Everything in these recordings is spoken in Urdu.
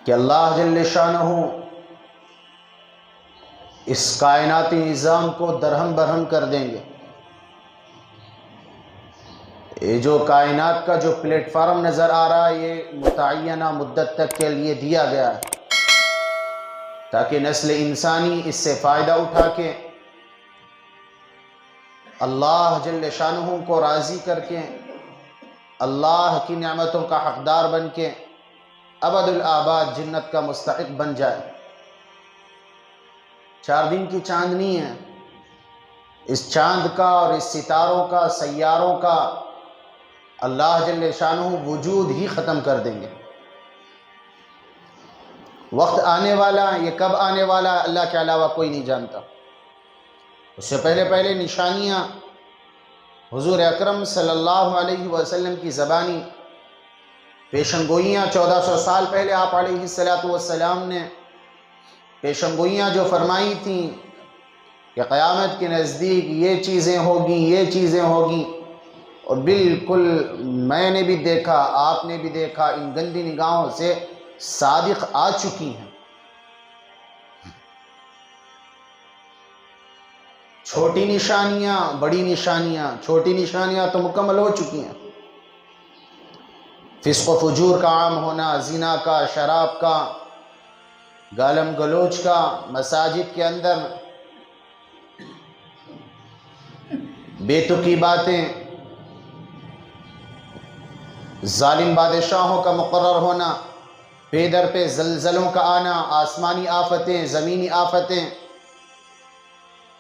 کہ اللہ جل شانہ اس کائناتی نظام کو درہم برہم کر دیں گے۔ یہ جو کائنات کا جو پلیٹ فارم نظر آ رہا ہے یہ متعینہ مدت تک کے لیے دیا گیا ہے تاکہ نسل انسانی اس سے فائدہ اٹھا کے اللہ جل شانہ کو راضی کر کے اللہ کی نعمتوں کا حقدار بن کے ابد الآباد جنت کا مستحق بن جائے۔ 4 دن کی چاندنی ہے، اس چاند کا اور اس ستاروں کا سیاروں کا اللہ جل شانہ وجود ہی ختم کر دیں گے۔ وقت آنے والا، یہ کب آنے والا اللہ کے علاوہ کوئی نہیں جانتا۔ اس سے پہلے نشانیاں حضور اکرم صلی اللہ علیہ وسلم کی زبانی پیشن گوئیاں 1400 سال پہلے آپ علیہ السلام نے پیشن گوئیاں جو فرمائی تھیں کہ قیامت کے نزدیک یہ چیزیں ہوگی، یہ چیزیں ہوگی، اور بالکل میں نے بھی دیکھا، آپ نے بھی دیکھا، ان گندی نگاہوں سے صادق آ چکی ہیں۔ چھوٹی نشانیاں، بڑی نشانیاں، چھوٹی نشانیاں تو مکمل ہو چکی ہیں۔ فسق و فجور کا عام ہونا، زنا کا، شراب کا، گالم گلوچ کا، مساجد کے اندر بے تکی باتیں، ظالم بادشاہوں کا مقرر ہونا، پے در پہ زلزلوں کا آنا، آسمانی آفتیں، زمینی آفتیں،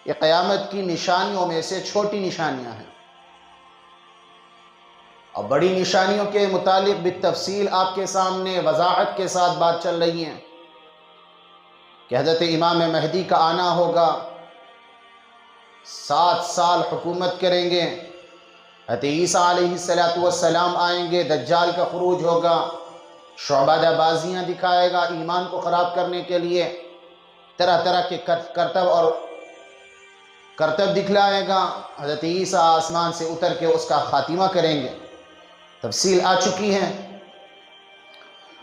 یہ قیامت کی نشانیوں میں سے چھوٹی نشانیاں ہیں۔ اور بڑی نشانیوں کے متعلق بالتفصیل آپ کے سامنے وضاحت کے ساتھ بات چل رہی ہے کہ حضرت امام مہدی کا آنا ہوگا، 7 سال حکومت کریں گے، حضرت عیسیٰ علیہ السلام آئیں گے، دجال کا خروج ہوگا، شعبدہ بازیاں دکھائے گا، ایمان کو خراب کرنے کے لیے طرح طرح کے کرتب دکھلائے گا، حضرت عیسیٰ آسمان سے اتر کے اس کا خاتمہ کریں گے۔ تفصیل آ چکی ہے۔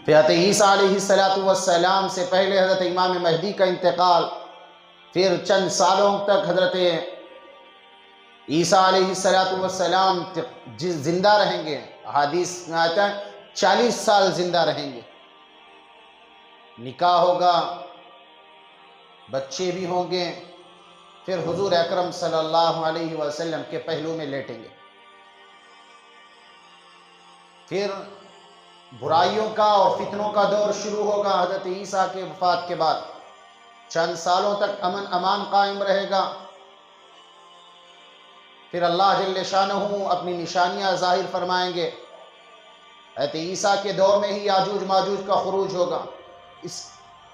پھر حضرت عیسیٰ علیہ السلام سے پہلے حضرت امام مہدی کا انتقال، پھر چند سالوں تک حضرت عیسیٰ علیہ السلام زندہ رہیں گے، حدیث میں آتا ہے 40 سال زندہ رہیں گے، نکاح ہوگا، بچے بھی ہوں گے، پھر حضور اکرم صلی اللہ علیہ وسلم کے پہلو میں لیٹیں گے۔ پھر برائیوں کا اور فتنوں کا دور شروع ہوگا حضرت عیسیٰ کے وفات کے بعد، چند سالوں تک امن امان قائم رہے گا، پھر اللہ جل شانہ اپنی نشانیاں ظاہر فرمائیں گے۔ حضرت عیسیٰ کے دور میں ہی یاجوج ماجوج کا خروج ہوگا،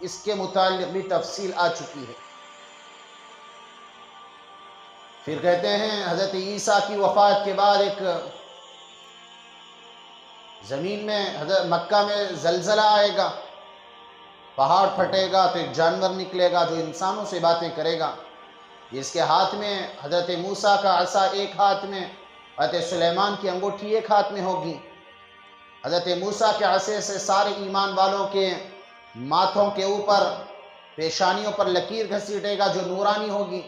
اس کے متعلق بھی تفصیل آ چکی ہے۔ پھر کہتے ہیں حضرت عیسیٰ کی وفات کے بعد ایک زمین میں مکہ میں زلزلہ آئے گا، پہاڑ پھٹے گا تو ایک جانور نکلے گا جو انسانوں سے باتیں کرے گا، جس کے ہاتھ میں حضرت موسیٰ کا عصا ایک ہاتھ میں، حضرت سلیمان کی انگوٹھی ایک ہاتھ میں ہوگی۔ حضرت موسیٰ کے عصے سے سارے ایمان والوں کے ماتھوں کے اوپر، پیشانیوں پر لکیر گھسیٹے گا جو نورانی ہوگی،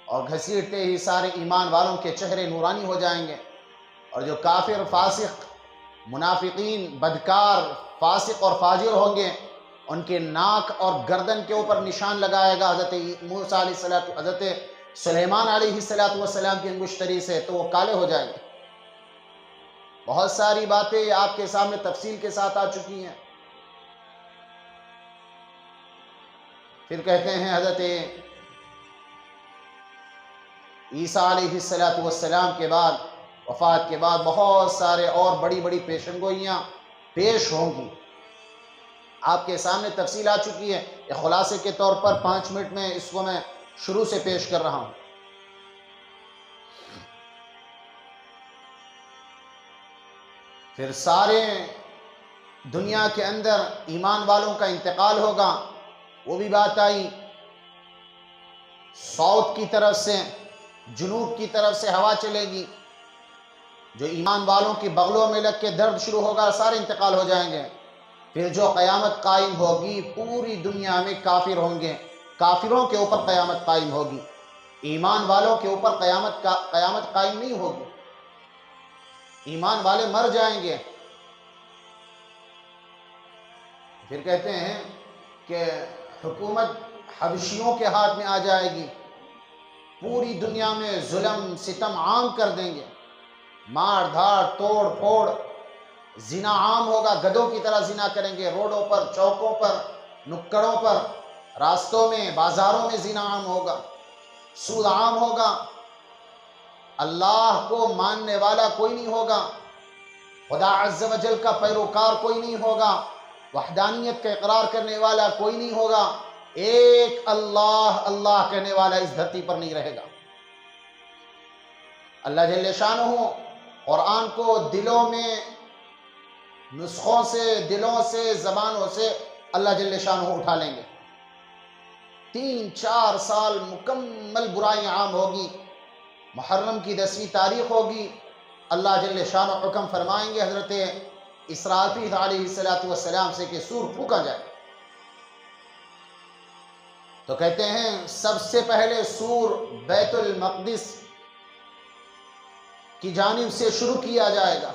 اور گھسیٹتے ہی سارے ایمان والوں کے چہرے نورانی ہو جائیں گے، اور جو کافر، فاسق، منافقین، بدکار، فاسق اور فاجر ہوں گے ان کے ناک اور گردن کے اوپر نشان لگائے گا حضرت سلیمان علیہ السلام کی انگشتری سے، تو وہ کالے ہو جائیں گے۔ بہت ساری باتیں آپ کے سامنے تفصیل کے ساتھ آ چکی ہیں۔ پھر کہتے ہیں حضرت عیسیٰ علیہ السلام کے بعد، وفات کے بعد بہت سارے اور بڑی بڑی پیشن گوئیاں پیش ہوں گی، آپ کے سامنے تفصیل آ چکی ہے۔ یہ خلاصے کے طور پر 5 منٹ میں اس کو میں شروع سے پیش کر رہا ہوں۔ پھر سارے دنیا کے اندر ایمان والوں کا انتقال ہوگا، وہ بھی بات آئی۔ ساؤتھ کی طرف سے، جنوب کی طرف سے ہوا چلے گی، جو ایمان والوں کی بغلوں میں لگ کے درد شروع ہوگا، سارے انتقال ہو جائیں گے۔ پھر جو قیامت قائم ہوگی پوری دنیا میں کافر ہوں گے، کافروں کے اوپر قیامت قائم ہوگی، ایمان والوں کے اوپر قیامت قائم نہیں ہوگی، ایمان والے مر جائیں گے۔ پھر کہتے ہیں کہ حکومت حبشیوں کے ہاتھ میں آ جائے گی، پوری دنیا میں ظلم ستم عام کر دیں گے، مار دھاڑ توڑ پھوڑ، زنا عام ہوگا، گدھوں کی طرح زنا کریں گے، روڈوں پر، چوکوں پر، نکڑوں پر، راستوں میں، بازاروں میں زنا عام ہوگا، سود عام ہوگا، اللہ کو ماننے والا کوئی نہیں ہوگا، خدا عز و جل کا پیروکار کوئی نہیں ہوگا، وحدانیت کا اقرار کرنے والا کوئی نہیں ہوگا، ایک اللہ اللہ کہنے والا اس دھرتی پر نہیں رہے گا۔ اللہ جل شانہ قرآن کو دلوں میں، نسخوں سے، دلوں سے، زبانوں سے اللہ جل شانہ اٹھا لیں گے۔ 3-4 سال مکمل برائی عام ہوگی، محرم کی 10ویں تاریخ ہوگی، اللہ جل شانہ حکم فرمائیں گے حضرت اسرافیل علیہ السلام سے کہ سور پھونکا جائے۔ تو کہتے ہیں سب سے پہلے سور بیت المقدس کی جانب سے شروع کیا جائے گا،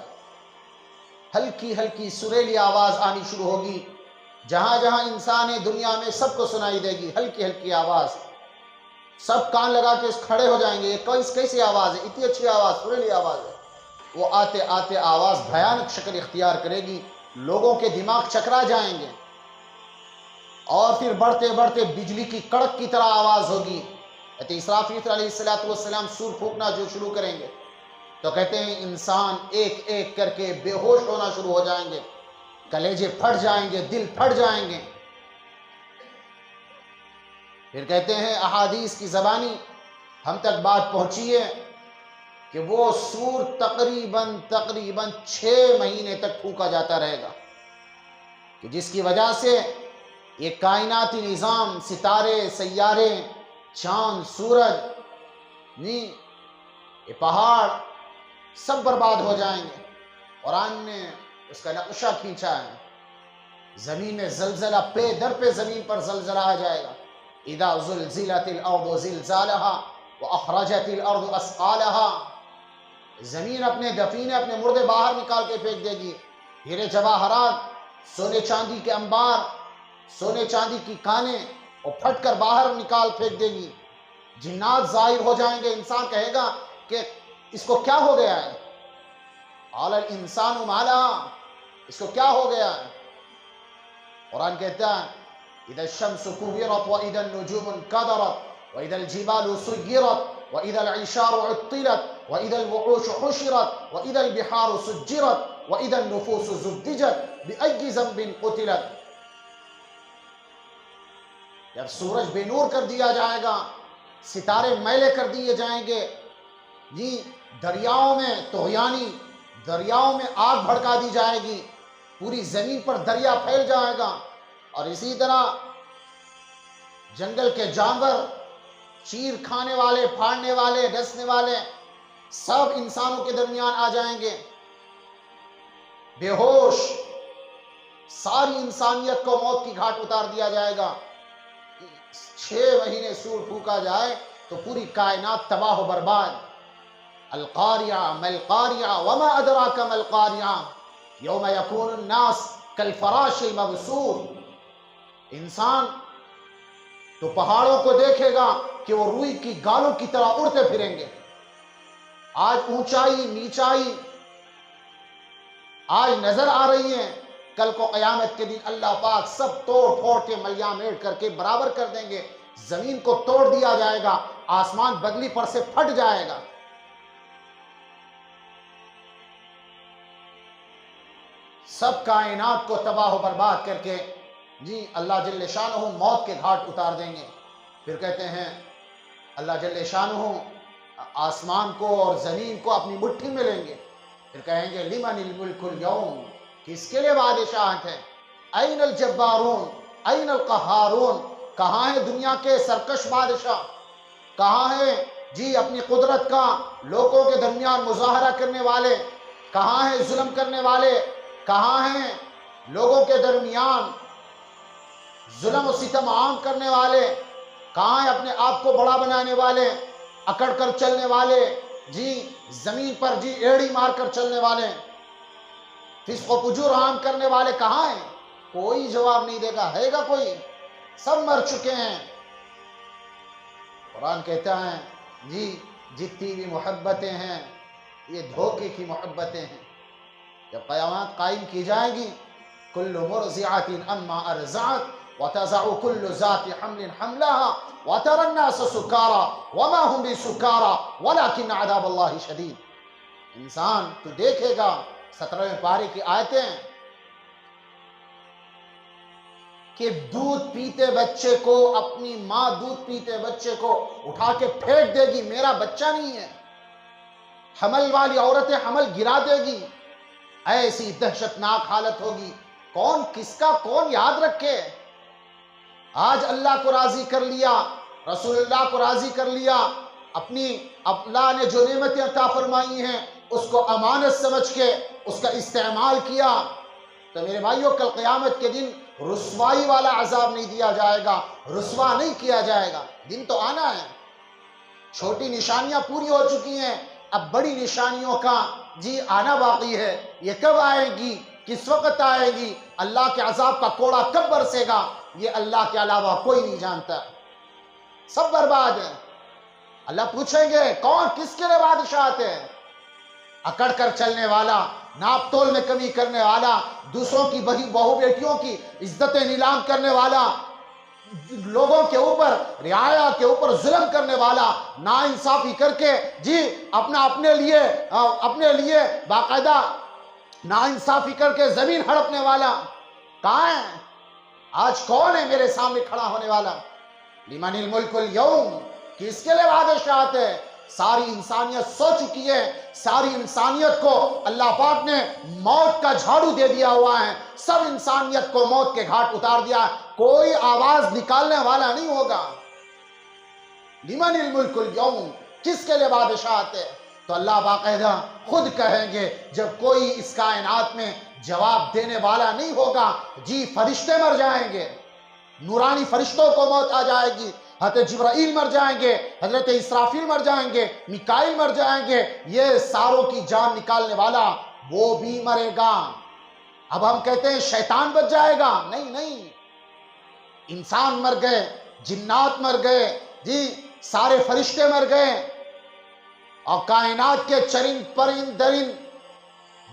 ہلکی ہلکی سریلی آواز آنی شروع ہوگی، جہاں جہاں انسان ہے دنیا میں سب کو سنائی دے گی، ہلکی ہلکی آواز، سب کان لگا کے کھڑے ہو جائیں گے، یہ کیسی آواز ہے، اتنی اچھی آواز، سریلی آواز ہے۔ وہ آتے آتے آواز بھیانک شکل اختیار کرے گی، لوگوں کے دماغ چکرا جائیں گے، اور پھر بڑھتے بڑھتے بجلی کی کڑک کی طرح آواز ہوگی۔ اسرافیل علیہ السلام سور پھونکنا جو شروع کریں گے تو کہتے ہیں انسان ایک ایک کر کے بے ہوش ہونا شروع ہو جائیں گے، کلیجے پھٹ جائیں گے، دل پھٹ جائیں گے۔ پھر کہتے ہیں احادیث کی زبانی ہم تک بات پہنچی ہے کہ وہ سور تقریباً 6 مہینے تک پھونکا جاتا رہے گا، کہ جس کی وجہ سے یہ کائناتی نظام، ستارے، سیارے، چاند، سورج، یہ پہاڑ سب برباد ہو جائیں گے۔ قرآن نے اس کا نقشہ کھینچا ہے، زمین میں زلزلہ، پے در پہ زمین پر زلزلہ آ جائے گا۔ اذا زلزلت الارض زلزالها واخرجت الارض اثقالها، زمین اپنے دفینے، اپنے مردے باہر نکال کے پھینک دے گی، ہیرے جواہرات، سونے چاندی کے انبار، سونے چاندی کی کانیں وہ پھٹ کر باہر نکال پھینک دے گی، جنات ظاہر ہو جائیں گے، انسان کہے گا کہ اس کو کیا ہو گیا ہے، قال الانسان ما لها، اس کو کیا ہو گیا ہے۔ قرآن کہتا ہے اذا الشمس كورت واذا النجوم انكدرت واذا الجبال سيرت واذا العشار عطلت واذا الوحوش حشرت واذا البحار سجرت واذا النفوس زججت باي ذنب قتلت۔ جب سورج بے نور کر دیا جائے گا، ستارے میلے کر دیے جائیں گے، دریاؤں میں طغیانی، دریاؤں میں آگ بھڑکا دی جائے گی، پوری زمین پر دریا پھیل جائے گا، اور اسی طرح جنگل کے جانور، چیر کھانے والے، پھاڑنے والے، ڈسنے والے، سب انسانوں کے درمیان آ جائیں گے، بے ہوش، ساری انسانیت کو موت کی گھاٹ اتار دیا جائے گا۔ 6 مہینے سور پھونکا جائے تو پوری کائنات تباہ و برباد۔ القاریہ ما القاریہ وما ادراک ما القاریہ یوم یکون الناس کالفراش المبثوث۔ انسان تو پہاڑوں کو دیکھے گا کہ وہ روئی کی گالوں کی طرح اڑتے پھریں گے۔ آج اونچائی نیچائی آج نظر آ رہی ہے، کل کو قیامت کے دن اللہ پاک سب توڑ پھوڑ کے ملیاں میٹ کر کے برابر کر دیں گے، زمین کو توڑ دیا جائے گا، آسمان بگلی پر سے پھٹ جائے گا۔ سب کائنات کو تباہ و برباد کر کے اللہ جل شانہ موت کے گھاٹ اتار دیں گے۔ پھر کہتے ہیں اللہ جل شانہ آسمان کو اور زمین کو اپنی مٹھی میں لیں گے، پھر کہیں گے لمن الملک اليوم، کس کے لیے بادشاہت ہے، این الجبارون این القہارون، کہاں ہے دنیا کے سرکش بادشاہ، کہاں ہے اپنی قدرت کا لوگوں کے درمیان مظاہرہ کرنے والے، کہاں ہے ظلم کرنے والے، کہاں ہیں لوگوں کے درمیان ظلم و ستم عام کرنے والے، کہاں ہیں اپنے آپ کو بڑا بنانے والے، اکڑ کر چلنے والے، جی زمین پر جی ایڑی مار کر چلنے والے، فسق و فجور عام کرنے والے کہاں ہیں؟ کوئی جواب نہیں دے گا، ہے گا کوئی؟ سب مر چکے ہیں۔ قرآن کہتا ہے جی جتنی بھی محبتیں ہیں یہ دھوکے کی محبتیں ہیں۔ جب قیامات قائم کی جائیں گی، کل مرضعۃ عما ارضعت وتضع كل ذات حمل حملها وترى الناس سكارى وما هم بسكارى ولكن عذاب الله شدید۔ انسان تو دیکھے گا 17ویں پارے کی آیتیں کہ دودھ پیتے بچے کو، اپنی ماں دودھ پیتے بچے کو اٹھا کے پھینک دے گی، میرا بچہ نہیں ہے۔ حمل والی عورتیں حمل گرا دے گی، ایسی دہشتناک حالت ہوگی۔ کون کس کا کون یاد رکھے؟ آج اللہ کو راضی کر لیا، رسول اللہ کو راضی کر لیا، اپنی اللہ نے جو نعمتیں عطا فرمائی ہیں اس کو امانت سمجھ کے اس کا استعمال کیا، تو میرے بھائیوں کل قیامت کے دن رسوائی والا عذاب نہیں دیا جائے گا، رسوا نہیں کیا جائے گا۔ دن تو آنا ہے، چھوٹی نشانیاں پوری ہو چکی ہیں، اب بڑی نشانیوں کا جی آنا باقی ہے۔ یہ کب آئے گی، کس وقت آئے گی، اللہ کے عذاب کا کوڑا کب برسے گا، یہ اللہ کے علاوہ کوئی نہیں جانتا۔ سب برباد ہیں۔ اللہ پوچھیں گے کون کس کے لیے بادشاہت ہے؟ اکڑ کر چلنے والا، ناپ تول میں کمی کرنے والا، دوسروں کی بہو بیٹیوں کی عزتیں نیلام کرنے والا، لوگوں کے اوپر رعایا کے اوپر ظلم کرنے والا، ناانصافی کر کے جی اپنے لیے باقاعدہ ناانصافی کر کے زمین ہڑپنے والا کہاں ہے؟ آج کون ہے میرے سامنے کھڑا ہونے والا؟ لمن الملک اليوم، کس کے لیے بادشاہت ہے؟ ساری انسانیت سو چکی ہے، ساری انسانیت کو اللہ پاک نے موت کا جھاڑو دے دیا ہوا ہے، سب انسانیت کو موت کے گھاٹ اتار دیا ہے، کوئی آواز نکالنے والا نہیں ہوگا۔ لمن الملک اليوم، کس کے لیے بادشاہت ہے؟ تو اللہ باقاعدہ خود کہیں گے جب کوئی اس کائنات میں جواب دینے والا نہیں ہوگا، جی فرشتے مر جائیں گے، نورانی فرشتوں کو موت آ جائے گی، حضرت جبرائیل مر جائیں گے، حضرت اسرافیل مر جائیں گے، میکائیل مر جائیں گے، یہ ساروں کی جان نکالنے والا وہ بھی مرے گا۔ اب ہم کہتے ہیں شیطان بچ جائے گا، نہیں، انسان مر گئے، جنات مر گئے، جی سارے فرشتے مر گئے، اور کائنات کے چرند پرند درند،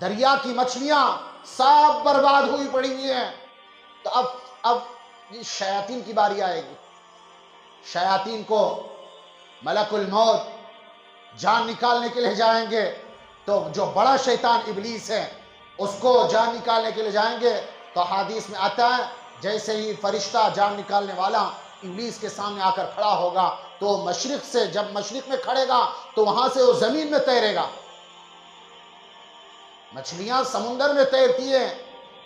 دریا کی مچھلیاں سب برباد ہوئی پڑی ہوئی ہیں۔ تو اب شیاطین کی باری آئے گی، شیاطین کو ملک الموت جان نکالنے کے لیے جائیں گے، تو جو بڑا شیطان ابلیس ہے اس کو جان نکالنے کے لیے جائیں گے، تو حدیث میں آتا ہے جیسے ہی فرشتہ جان نکالنے والا ابلیس کے سامنے آ کر کھڑا ہوگا تو مشرق سے، جب مشرق میں کھڑے گا تو وہاں سے وہ زمین میں تیرے گا۔ مچھلیاں سمندر میں تیرتی ہیں،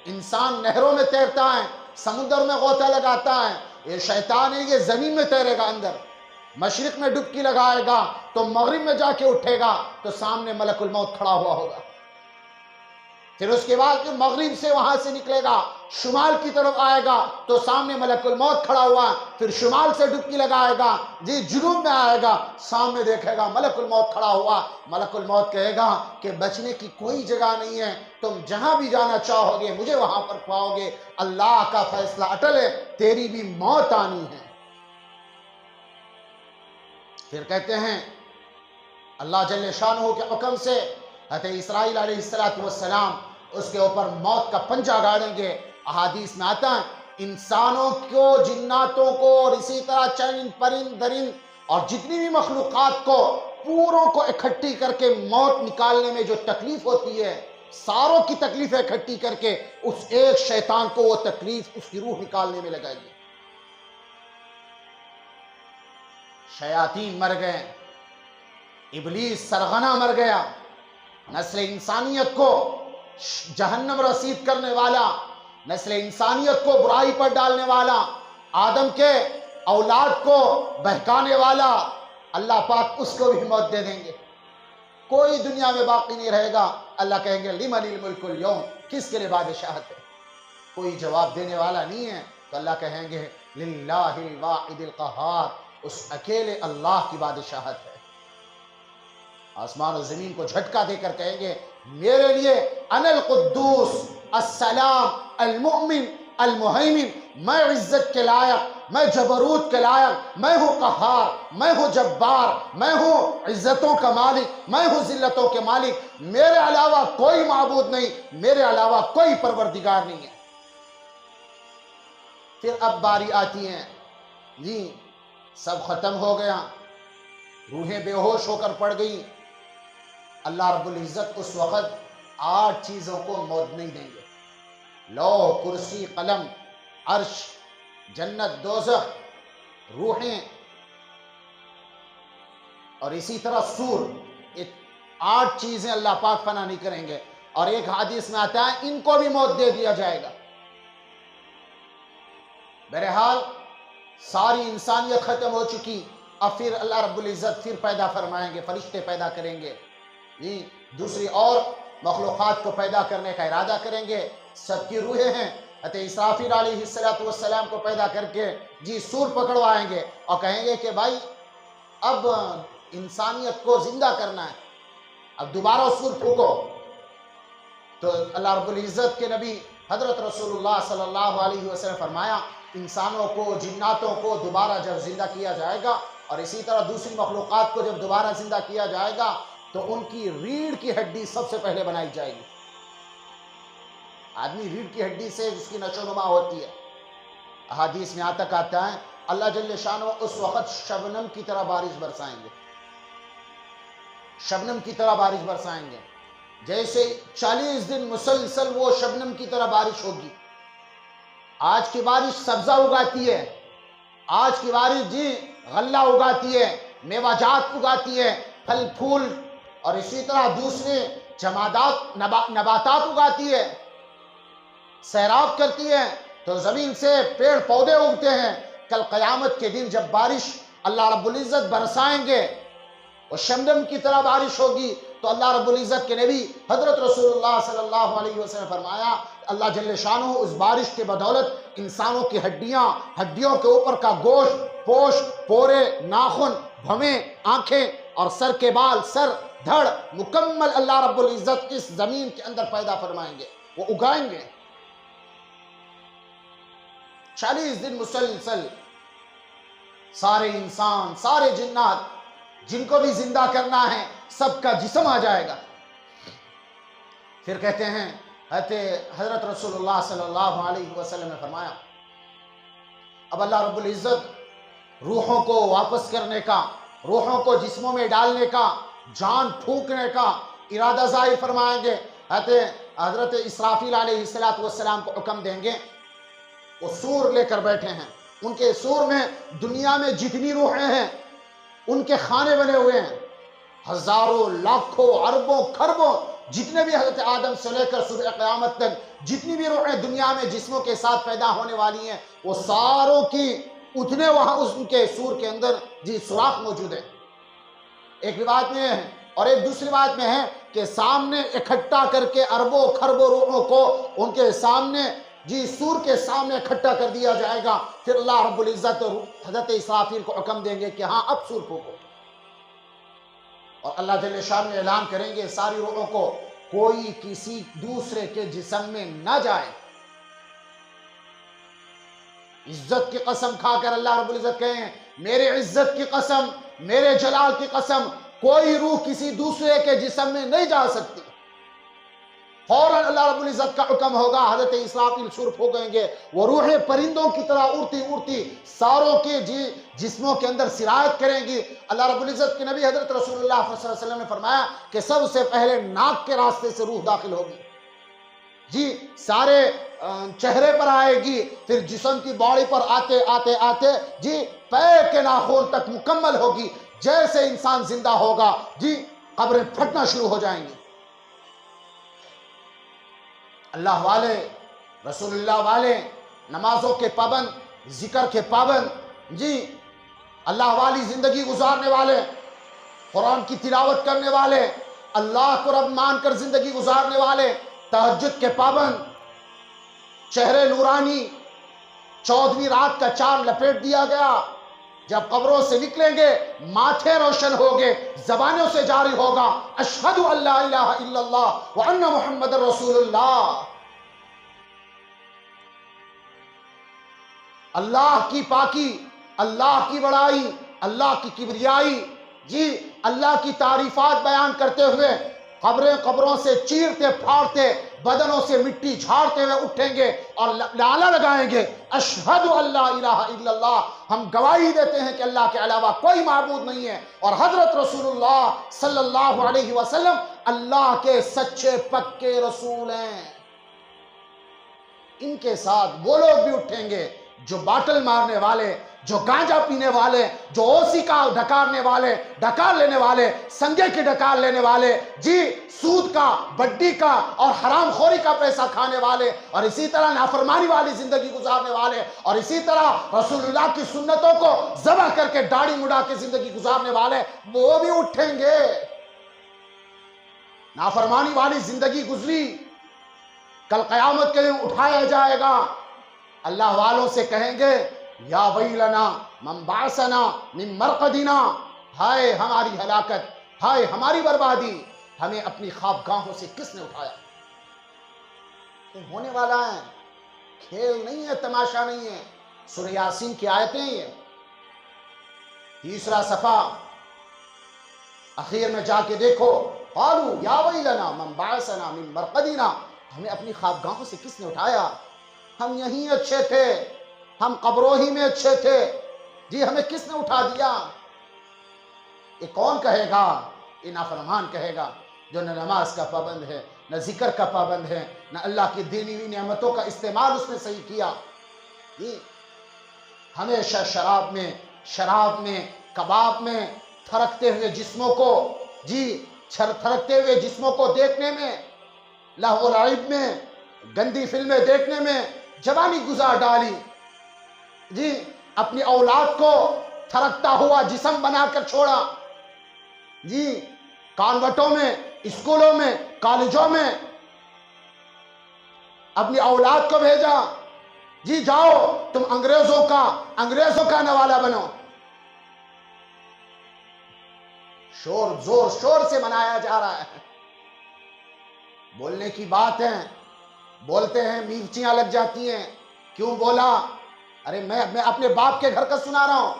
انسان نہروں میں تیرتا ہے، سمندر میں غوطہ لگاتا ہے، یہ شیطان ہے، یہ زمین میں تیرے گا اندر، مشرق میں ڈبکی لگائے گا تو مغرب میں جا کے اٹھے گا تو سامنے ملک الموت کھڑا ہوا ہوگا، پھر اس کے بعد پھر مغرب سے وہاں سے نکلے گا، شمال کی طرف آئے گا تو سامنے ملک الموت کھڑا ہوا، پھر شمال سے ڈبکی لگائے گا، جی جنوب میں آئے گا، سامنے دیکھے گا ملک الموت کھڑا ہوا، ملک الموت کہے گا کہ بچنے کی کوئی جگہ نہیں ہے، تم جہاں بھی جانا چاہو گے مجھے وہاں پر پاؤ گے، اللہ کا فیصلہ اٹل ہے، تیری بھی موت آنی ہے۔ پھر کہتے ہیں اللہ جل شانہ کے حکم سے حضرت اسرائیل علیہ السلام اس کے اوپر موت کا پنجہ گاڑیں گے۔ احادیث میں آتا ہے انسانوں کو، جناتوں کو، اور اسی طرح چرند پرند درند اور جتنی بھی مخلوقات کو پوروں کو اکٹھی کر کے موت نکالنے میں جو تکلیف ہوتی ہے، ساروں کی تکلیفیں اکٹھی کر کے اس ایک شیطان کو وہ تکلیف اس کی روح نکالنے میں لگائے گی۔ شیاطین مر گئے، ابلیس سرغنہ مر گیا، نسل انسانیت کو جہنم رسید کرنے والا، نسل انسانیت کو برائی پر ڈالنے والا، آدم کے اولاد کو بہکانے والا، اللہ پاک اس کو بھی موت دے دیں گے، کوئی دنیا میں باقی نہیں رہے گا۔ اللہ کہیں گے لمن الملک اليوم، کس کے لیے بادشاہت ہے؟ کوئی جواب دینے والا نہیں ہے، تو اللہ کہیں گے للہ الواحد القہار، اس اکیلے اللہ کی بادشاہت ہے۔ آسمان و زمین کو جھٹکا دے کر کہیں گے میرے لیے انا القدوس السلام المؤمن المہیمن، میں عزت کے لائق، میں جبروت کے لائق، میں ہوں قہار، میں ہوں جبار، میں ہوں عزتوں کا مالک، میں ہوں ذلتوں کے مالک، میرے علاوہ کوئی معبود نہیں، میرے علاوہ کوئی پروردگار نہیں ہے۔ پھر اب باری آتی ہے، جی سب ختم ہو گیا، روحیں بے ہوش ہو کر پڑ گئی۔ اللہ رب العزت اس وقت 8 چیزوں کو موت نہیں دیں گے، لوح، کرسی، قلم، عرش، جنت، دوزخ، روحیں اور اسی طرح سور، یہ 8 چیزیں اللہ پاک فنا نہیں کریں گے۔ اور ایک حدیث میں آتا ہے ان کو بھی موت دے دیا جائے گا۔ بہرحال ساری انسانیت ختم ہو چکی، اب پھر اللہ رب العزت پھر پیدا فرمائیں گے، فرشتے پیدا کریں گے، جی دوسری اور مخلوقات کو پیدا کرنے کا ارادہ کریں گے۔ سب کی روحیں ہیں، حضرت اسرافیل علیہ السلام کو پیدا کر کے جی سور پکڑوائیں گے اور کہیں گے کہ بھائی اب انسانیت کو زندہ کرنا ہے، اب دوبارہ سور پھونکو۔ تو اللہ رب العزت کے نبی حضرت رسول اللہ صلی اللہ علیہ وسلم فرمایا انسانوں کو، جناتوں کو دوبارہ جب زندہ کیا جائے گا اور اسی طرح دوسری مخلوقات کو جب دوبارہ زندہ کیا جائے گا تو ان کی ریڑھ کی ہڈی سب سے پہلے بنائی جائے گی۔ آدمی ریڑھ کی ہڈی سے اس کی نشو نما ہوتی ہے۔ احادیث میں تک آتا ہے اللہ جل شانہ اس وقت شبنم کی طرح بارش برسائیں گے، شبنم کی طرح بارش برسائیں گے، جیسے 40 دن مسلسل وہ شبنم کی طرح بارش ہوگی۔ آج کی بارش سبزہ اگاتی ہے، آج کی بارش جی غلہ اگاتی ہے، میوہ جات اگاتی ہے، پھل پھول اور اسی طرح دوسرے جمادات نباتات اگاتی ہے، سیراب کرتی ہے تو زمین سے پیڑ پودے اگتے ہیں۔ کل قیامت کے دن جب بارش اللہ رب العزت برسائیں گے اور شبنم کی طرح بارش ہوگی تو اللہ رب العزت کے نبی حضرت رسول اللہ صلی اللہ علیہ وسلم فرمایا اللہ جل شانہ اس بارش کے بدولت انسانوں کی ہڈیوں کے اوپر کا گوشت، پوشت، پورے، ناخن، بھویں، آنکھیں اور سر کے بال، سر، دھڑ مکمل اللہ رب العزت اس زمین کے اندر پیدا فرمائیں گے، وہ اگائیں گے۔ 40 دن مسلسل سارے انسان، سارے جنات جن کو بھی زندہ کرنا ہے سب کا جسم آ جائے گا۔ پھر کہتے ہیں حضرت رسول اللہ صلی اللہ علیہ وسلم نے فرمایا اب اللہ رب العزت روحوں کو واپس کرنے کا، روحوں کو جسموں میں ڈالنے کا، جان پھونکنے کا ارادہ ظاہر فرمائیں گے۔ حضرت اسرافیل علیہ السلام کو حکم دیں گے، وہ سور لے کر بیٹھے ہیں، ان کے سور میں دنیا میں جتنی روحیں ہیں ان کے خانے بنے ہوئے ہیں، ہزاروں، لاکھوں، اربوں، خربوں، جتنے بھی حضرت آدم سے لے کر صبح قیامت تک جتنی بھی روحیں دنیا میں جسموں کے ساتھ پیدا ہونے والی ہیں وہ ساروں کی اتنے وہاں ان کے سور کے اندر جی سوراخ موجود ہے۔ ایک روایت میں ہے اور ایک دوسری روایت میں ہے کہ سامنے اکٹھا کر کے اربوں خربوں روحوں کو ان کے سامنے جی سور کے سامنے اکٹھا کر دیا جائے گا۔ پھر اللہ رب العزت حضرت اسرافیل کو حکم دیں گے کہ ہاں اب سور پھونکو، اور اللہ جل شانہ اعلان کریں گے ساری روحوں کو کوئی کسی دوسرے کے جسم میں نہ جائے۔ عزت کی قسم کھا کر اللہ رب العزت کہیں میرے عزت کی قسم، میرے جلال کی قسم، کوئی روح کسی دوسرے کے جسم میں نہیں جا سکتی۔ فوراً اللہ رب العزت کا حکم ہوگا، حضرت اسرافیل سور پھونکیں گے، وہ روحیں پرندوں کی طرح اڑتی اڑتی ساروں کے جسموں کے اندر سرایت کریں گی۔ اللہ رب العزت کے نبی حضرت رسول اللہ صلی اللہ علیہ وسلم نے فرمایا کہ سب سے پہلے ناک کے راستے سے روح داخل ہوگی، جی سارے چہرے پر آئے گی، پھر جسم کی باڈی پر آتے آتے آتے جی پیر کے ناخن تک مکمل ہوگی۔ جیسے انسان زندہ ہوگا جی قبریں پھٹنا شروع ہو جائیں گی۔ اللہ والے، رسول اللہ والے، نمازوں کے پابند، ذکر کے پابند، جی اللہ والی زندگی گزارنے والے، قرآن کی تلاوت کرنے والے، اللہ کو رب مان کر زندگی گزارنے والے، تہجد کے پابند، چہرے نورانی، 14ویں رات کا چاند لپیٹ دیا گیا، جب قبروں سے نکلیں گے ماتھے روشن ہوگے، زبانوں سے جاری ہوگا اشہد ان لا الہ الا اللہ وان محمد رسول اللہ۔ اللہ کی پاکی، اللہ کی بڑائی، اللہ کی کبریائی، جی اللہ کی تعریفات بیان کرتے ہوئے قبروں سے چیرتے پھاڑتے، بدنوں سے مٹی جھاڑتے ہوئے اٹھیں گے اور نعرہ لگائیں گے اشہد ان لا الہ الا اللہ، ہم گواہی دیتے ہیں کہ اللہ کے علاوہ کوئی معبود نہیں ہے، اور حضرت رسول اللہ صلی اللہ علیہ وسلم اللہ کے سچے پکے رسول ہیں۔ ان کے ساتھ وہ لوگ بھی اٹھیں گے جو باٹل مارنے والے، جو گانجا پینے والے، جو اوسی کا ڈکار لینے والے، سنگے کی ڈکار لینے والے، جی سود کا، بڈی کا اور حرام خوری کا پیسہ کھانے والے، اور اسی طرح نافرمانی والی زندگی گزارنے والے، اور اسی طرح رسول اللہ کی سنتوں کو ذبح کر کے داڑھی مڈا کے زندگی گزارنے والے، وہ بھی اٹھیں گے۔ نافرمانی والی زندگی گزری، کل قیامت کے دن اٹھایا جائے گا، اللہ والوں سے کہیں گے یا ویلنا من بعثنا من مرقدنا، ہائے ہماری ہلاکت، ہائے ہماری بربادی، ہمیں اپنی خوابگاہوں سے کس نے اٹھایا۔ یہ ہونے والا ہے، کھیل نہیں ہے، تماشا نہیں ہے۔ سورہ یاسین کی آیتیں یہ 3 صفحہ اخیر میں جا کے دیکھو، قالوا یا ویلنا من بعثنا من مرقدنا، ہمیں اپنی خوابگاہوں سے کس نے اٹھایا، ہم یہیں اچھے تھے، ہم قبروں ہی میں اچھے تھے، جی ہمیں کس نے اٹھا دیا۔ یہ کون کہے گا؟ یہ نافرمان کہے گا، جو نہ نماز کا پابند ہے، نہ ذکر کا پابند ہے، نہ اللہ کی دینی ہوئی نعمتوں کا استعمال اس نے صحیح کیا۔ جی ہمیشہ شراب میں کباب میں تھرکتے ہوئے جسموں کو، جی تھرکتے ہوئے جسموں کو دیکھنے میں، لہو و لعب میں، گندی فلمیں دیکھنے میں جوانی گزار ڈالی، جی اپنی اولاد کو تھرکتا ہوا جسم بنا کر چھوڑا، جی کانوٹوں میں، اسکولوں میں، کالجوں میں اپنی اولاد کو بھیجا، جی جاؤ تم انگریزوں کا نوالا بنو۔ زور شور سے منایا جا رہا ہے، بولنے کی بات ہے، بولتے ہیں مرچیاں لگ جاتی ہیں، کیوں بولا؟ ارے میں اپنے باپ کے گھر کا سنا رہا ہوں،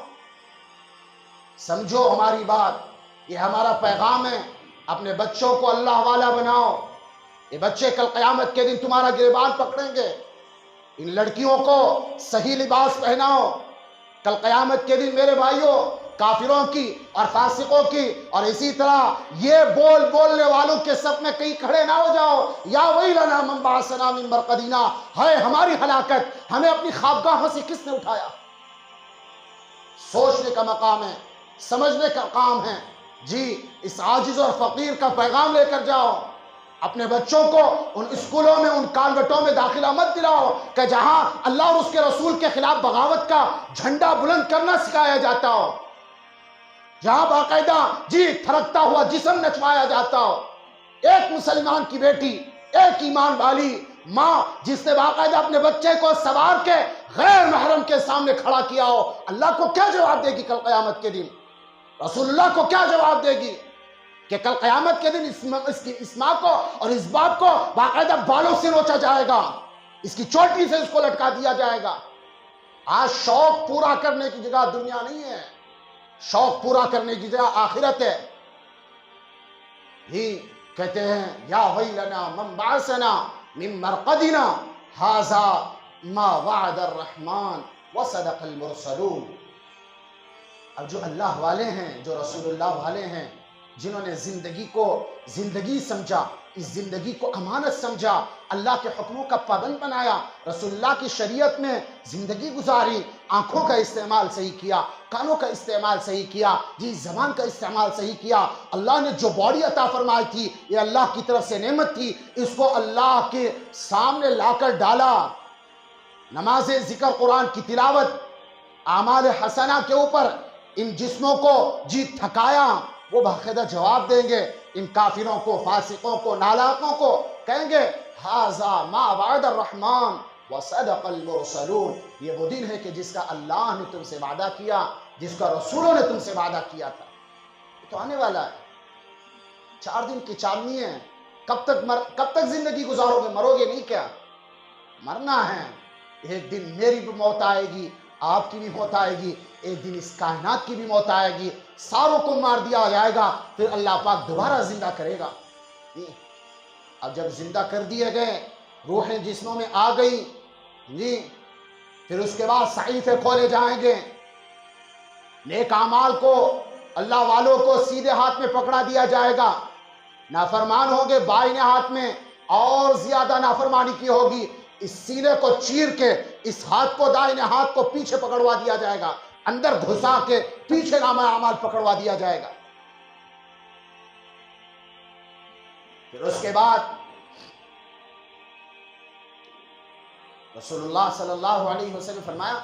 سمجھو ہماری بات، یہ ہمارا پیغام ہے، اپنے بچوں کو اللہ والا بناؤ۔ یہ بچے کل قیامت کے دن تمہارا گریبان پکڑیں گے، ان لڑکیوں کو صحیح لباس پہناؤ، کل قیامت کے دن میرے بھائیوں کافروں کی اور فاسقوں کی اور اسی طرح یہ بولنے والوں کے صف میں کہیں کھڑے نہ ہو جاؤ، یا ویلنا من بعثنا من مرقدنا، ہے ہماری ہلاکت، ہمیں اپنی خوابگاہوں سے کس نے اٹھایا۔ سوچنے کا مقام ہے، سمجھنے کا کام ہے، جی اس عاجز اور فقیر کا پیغام لے کر جاؤ۔ اپنے بچوں کو ان اسکولوں میں، ان کانوٹوں میں داخلہ مت دلاؤ کہ جہاں اللہ اور اس کے رسول کے خلاف بغاوت کا جھنڈا بلند کرنا سکھایا جاتا ہو، جہاں باقاعدہ جی تھرکتا ہوا جسم نچوایا جاتا ہو۔ ایک مسلمان کی بیٹی، ایک ایمان والی ماں جس نے باقاعدہ اپنے بچے کو سوار کے غیر محرم کے سامنے کھڑا کیا ہو، اللہ کو کیا جواب دے گی کل قیامت کے دن؟ رسول اللہ کو کیا جواب دے گی کہ کل قیامت کے دن اس ماں کو اور اس باپ کو باقاعدہ بالوں سے نوچا جائے گا، اس کی چوٹی سے اس کو لٹکا دیا جائے گا۔ آج شوق پورا کرنے کی جگہ دنیا نہیں ہے، شوق پورا کرنے کی جگہ آخرت ہے۔ ہی کہتے ہیں یا ویلنا من بعثنا من مرقدنا ھذا ما وعد الرحمن وصدق المرسلون۔ اب جو اللہ والے ہیں، جو رسول اللہ والے ہیں، جنہوں نے زندگی سمجھا، اس زندگی کو امانت سمجھا، اللہ کے حکموں کا پابند بنایا، رسول اللہ کی شریعت میں زندگی گزاری، آنکھوں کا استعمال صحیح کیا، کانوں کا استعمال صحیح کیا، جی زبان کا استعمال صحیح کیا۔ اللہ نے جو باڈی عطا فرمائی تھی، یہ اللہ کی طرف سے نعمت تھی، اس کو اللہ کے سامنے لا کر ڈالا۔ نماز، ذکر، قرآن کی تلاوت، اعمال حسنہ کے اوپر ان جسموں کو جی تھکایا، وہ باقاعدہ جواب دیں گے ان کافروں کو، فاسقوں کو، نالاقوں کو، کہیں گے ھذا ما وعد الرحمن، وصدق المرسلون، یہ وہ دن ہے کہ جس کا اللہ نے تم سے وعدہ کیا، جس کا رسولوں نے تم سے وعدہ کیا تھا، یہ تو آنے والا ہے۔ 4 دن کی چاندنی ہے، کب تک زندگی گزارو گے؟ مرو گے نہیں کیا؟ مرنا ہے۔ ایک دن میری بھی موت آئے گی، آپ کی بھی موت آئے گی، ایک دن اس کائنات کی بھی موت آئے گی، ساروں کو مار دیا جائے گا، پھر اللہ پاک دوبارہ زندہ کرے گا۔ اب جب زندہ کر دیے گئے، روحیں جسموں میں آ گئی، جی، پھر اس کے بعد صحیفے کھولے جائیں گے، نیک اعمال کو، اللہ والوں کو سیدھے ہاتھ میں پکڑا دیا جائے گا، نافرمان ہوں گے بائیں ہاتھ میں، اور زیادہ نافرمانی کی ہوگی، اس سینے کو چیر کے اس ہاتھ کو، دائیں ہاتھ کو پیچھے پکڑوا دیا جائے گا، اندر گھسا کے پیچھے نامہ اعمال پکڑوا دیا جائے گا۔ پھر اس کے بعد رسول اللہ صلی اللہ علیہ وسلم فرمایا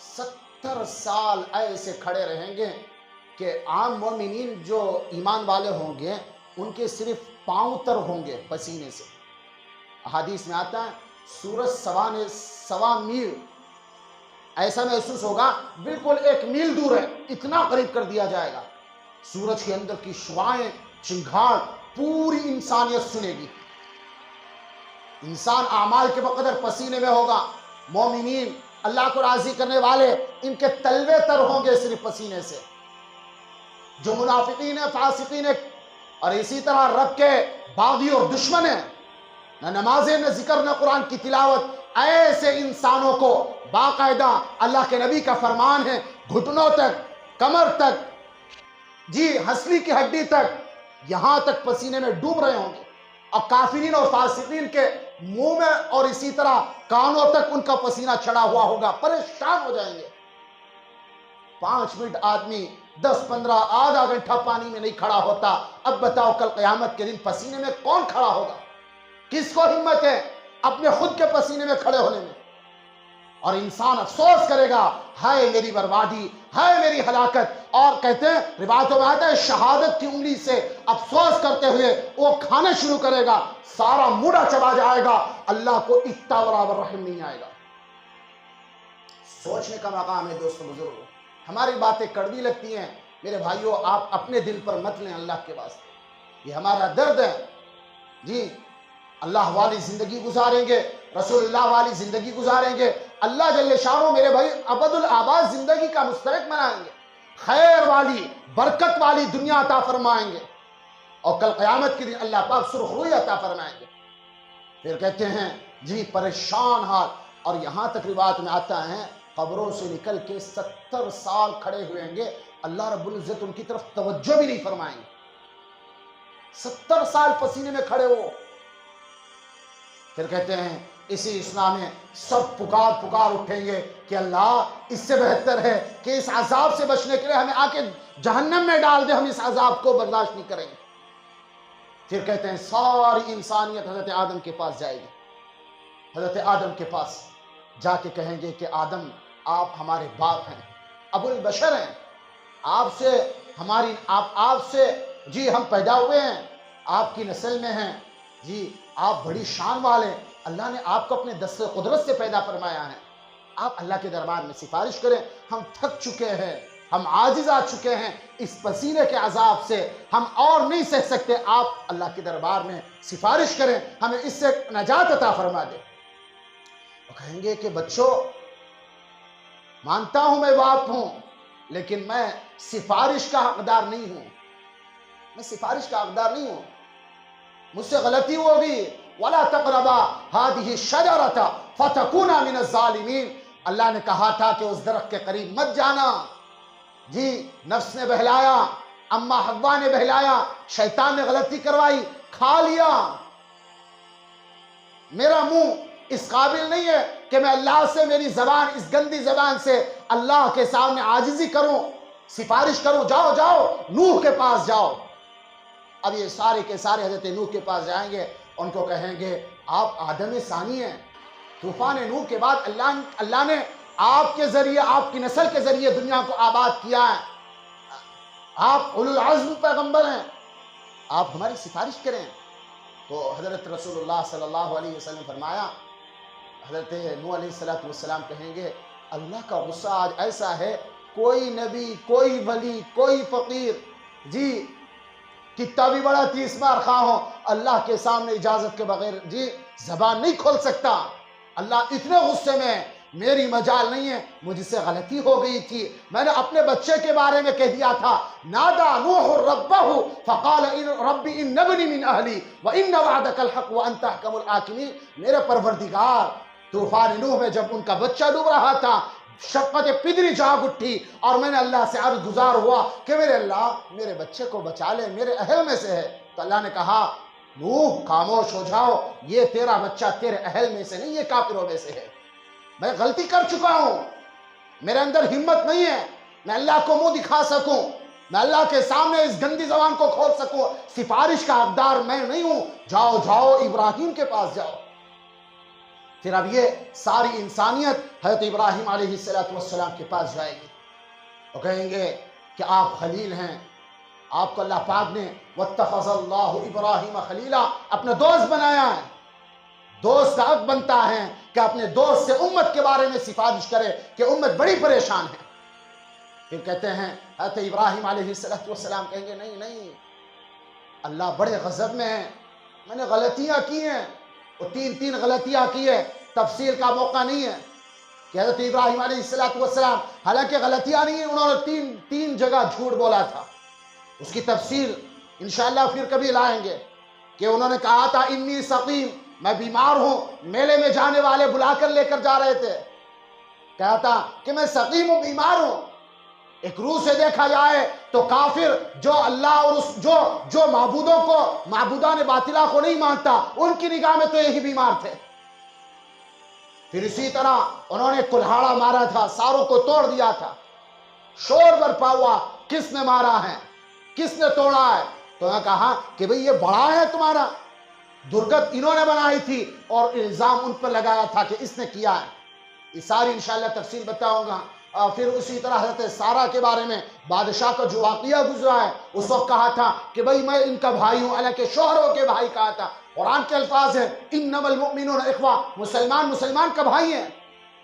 70 سال ایسے کھڑے رہیں گے کہ عام مومنین جو ایمان والے ہوں گے ان کے صرف پاؤں تر ہوں گے پسینے سے۔ احادیث میں آتا ہے سورج 1.25 میل ایسا محسوس ہوگا، بالکل 1 میل دور ہے، اتنا قریب کر دیا جائے گا۔ سورج کے اندر کی شعاعیں، چنگھاڑ پوری انسانیت سنے گی۔ انسان اعمال کے بقدر پسینے میں ہوگا، مومنین اللہ کو راضی کرنے والے ان کے تلوے تر ہوں گے صرف پسینے سے۔ جو منافقین ہیں، فاسقین ہیں، اور اسی طرح رب کے باغی اور دشمن ہیں، نہ نمازیں، نہ ذکر، نہ قرآن کی تلاوت، ایسے انسانوں کو باقاعدہ اللہ کے نبی کا فرمان ہے گھٹنوں تک، کمر تک، جی ہنسلی کی ہڈی تک، یہاں تک پسینے میں ڈوب رہے ہوں گے، اور کافرین اور فاسقین کے منہ میں اور اسی طرح کانوں تک ان کا پسینہ چڑھا ہوا ہوگا، پریشان ہو جائیں گے۔ 5 منٹ آدمی 10-15 آدھا گھنٹہ پانی میں نہیں کھڑا ہوتا، اب بتاؤ کل قیامت کے دن پسینے میں کون کھڑا ہوگا؟ کس کو ہمت ہے اپنے خود کے پسینے میں کھڑے ہونے میں؟ اور انسان افسوس کرے گا، ہائے میری بربادی، ہائے میری ہلاکت، اور کہتے ہیں روایتوں میں آتا ہے شہادت کی انگلی سے افسوس کرتے ہوئے وہ کھانا شروع کرے گا، سارا موڑا چبا جائے گا، اللہ کو اتنا برابر رحم نہیں آئے گا۔ سوچنے کا مقام ہے دوستو بزرگوں، ہماری باتیں کڑوی لگتی ہیں، میرے بھائیوں آپ اپنے دل پر مت لیں، اللہ کے واسطے یہ ہمارا درد ہے۔ جی اللہ والی زندگی گزاریں گے، رسول اللہ والی زندگی گزاریں گے، اللہ جل شانہ میرے بھائی ابد الآباد زندگی کا مستحق بنائیں گے، خیر والی برکت والی دنیا عطا فرمائیں گے، اور کل قیامت کے دن اللہ پاک سرخ روئی عطا فرمائیں گے۔ پھر کہتے ہیں جی پریشان حال، اور یہاں تک روایت میں آتا ہے قبروں سے نکل کے 70 سال کھڑے ہوئیں گے، اللہ رب العزت ان کی طرف توجہ بھی نہیں فرمائیں گے۔ 70 سال پسینے میں کھڑے ہو۔ پھر کہتے ہیں اسی اسلام میں سب پکار اٹھیں گے کہ اللہ اس سے بہتر ہے کہ اس عذاب سے بچنے کے لیے ہمیں آ کے جہنم میں ڈال دے، ہم اس عذاب کو برداشت نہیں کریں گے۔ پھر کہتے ہیں ساری انسانیت حضرت آدم کے پاس جائے گی، حضرت آدم کے پاس جا کے کہیں گے کہ آدم آپ ہمارے باپ ہیں، ابو البشر ہیں، آپ سے جی ہم پیدا ہوئے ہیں، آپ کی نسل میں ہیں، جی آپ بڑی شان والے، اللہ نے آپ کو اپنے دست قدرت سے پیدا فرمایا ہے، آپ اللہ کے دربار میں سفارش کریں، ہم تھک چکے ہیں، ہم عاجز آ چکے ہیں اس پسینے کے عذاب سے، ہم اور نہیں سہ سکتے، آپ اللہ کے دربار میں سفارش کریں، ہمیں اس سے نجات عطا فرما دے۔ وہ کہیں گے کہ بچوں مانتا ہوں میں باپ ہوں، لیکن میں سفارش کا حقدار نہیں ہوں، میں سفارش کا حقدار نہیں ہوں، مجھ سے غلطی ہوگی۔ وَلَا تَقْرَبَا هَٰذِهِ الشَّجَرَةَ فَتَكُونَا مِنَ الظَّالِمِينَ، اللہ نے کہا تھا کہ اس درخت کے قریب مت جانا، جی نفس نے بہلایا، اما حوا نے بہلایا، شیطان نے غلطی کروائی، کھا لیا، میرا منہ اس قابل نہیں ہے کہ میں اللہ سے میری زبان اس گندی زبان سے اللہ کے سامنے عاجزی کروں، سفارش کروں، جاؤ جاؤ نوح کے پاس جاؤ۔ اب یہ سارے کے سارے حضرت نوح کے پاس جائیں گے، ان کو کہیں گے آپ آدم ثانی ہیں، طوفان نوح کے بعد اللہ نے آپ کے ذریعے، آپ کی نسل کے ذریعے دنیا کو آباد کیا ہے، آپ اولو العزم پیغمبر ہیں، آپ ہماری سفارش کریں۔ تو حضرت رسول اللہ صلی اللہ علیہ وسلم فرمایا حضرت نوح علیہ السلام کہیں گے اللہ کا غصہ آج ایسا ہے، کوئی نبی، کوئی ولی، کوئی فقیر جی کتنا بھی بڑا 30 بار خواہ ہو، اللہ کے سامنے اجازت کے بغیر جی زبان نہیں کھول سکتا۔ اللہ اتنے غصے میں، میری مجال نہیں ہے، مجھ سے غلطی ہو گئی تھی، میں نے اپنے بچے کے بارے میں کہہ دیا تھا، نادا نوح ربہ فقال رب ان ابنی من اہلی وان وعدک الحق وانت احکم الحاکمین۔ میرے پروردگار، طوفان نوح میں جب ان کا بچہ ڈوب رہا تھا، شفقت پدری جاگ اٹھی اور میں نے اللہ سے عرض گزار ہوا کہ میرے اللہ میرے بچے کو بچا لے، میرے اہل میں سے ہے۔ تو اللہ نے کہا نوح خاموش ہو جاؤ، یہ تیرا بچہ تیرے اہل میں سے نہیں، یہ کافروں میں سے ہے، میں غلطی کر چکا ہوں، میرے اندر ہمت نہیں ہے میں اللہ کو منہ دکھا سکوں، میں اللہ کے سامنے اس گندی زبان کو کھول سکوں، سفارش کا حقدار میں نہیں ہوں، جاؤ جاؤ ابراہیم کے پاس جاؤ۔ پھر اب یہ ساری انسانیت حضرت ابراہیم علیہ السلام کے پاس جائے گی، وہ کہیں گے کہ آپ خلیل ہیں، آپ کو اللہ پاک نے وَاتَّخَذَ اللَّهُ إِبْرَاهِيمَ خَلِيلًا اپنا دوست بنایا ہے۔ دوست کا حق بنتا ہے کہ اپنے دوست سے امت کے بارے میں سفارش کرے کہ امت بڑی پریشان ہے۔ پھر کہتے ہیں حضرت ابراہیم علیہ السلام کہیں گے نہیں نہیں، اللہ بڑے غضب میں ہیں، میں نے غلطیاں کی ہیں، وہ تین غلطیاں کی ہے، تفصیل کا موقع نہیں ہے کہ حضرت ابراہیم علیہ السلام حالانکہ غلطیاں نہیں ہیں، انہوں نے تین جگہ جھوٹ بولا تھا، اس کی تفصیل انشاءاللہ پھر کبھی لائیں گے کہ انہوں نے کہا تھا انی سقیم، میں بیمار ہوں، میلے میں جانے والے بلا کر لے کر جا رہے تھے، کہا تھا کہ میں سقیم ہوں، بیمار ہوں۔ ایک روح سے دیکھا جائے تو کافر جو اللہ اور جو معبودوں کو، معبودان باطلہ کو نہیں مانتا، ان کی نگاہ میں تو یہی بیمار تھے۔ پھر اسی طرح انہوں نے کلہاڑا مارا تھا، ساروں کو توڑ دیا تھا، شور برپا ہوا، کس نے مارا ہے، کس نے توڑا ہے؟ تو انہوں نے کہا کہ بھئی یہ بڑا ہے تمہارا، درگت انہوں نے بنائی تھی اور الزام ان پر لگایا تھا کہ اس نے کیا ہے۔ یہ ساری انشاءاللہ تفصیل بتاؤں گا۔ پھر اسی طرح حضرت سارہ کے بارے میں بادشاہ کا جو واقعہ گزرا ہے، اس وقت کہا تھا کہ بھئی میں ان کا بھائی ہوں، حالانکہ شوہروں کے بھائی کہا تھا۔ قرآن کے الفاظ ہیں انما المؤمنون اخوہ، مسلمان کا بھائی ہیں۔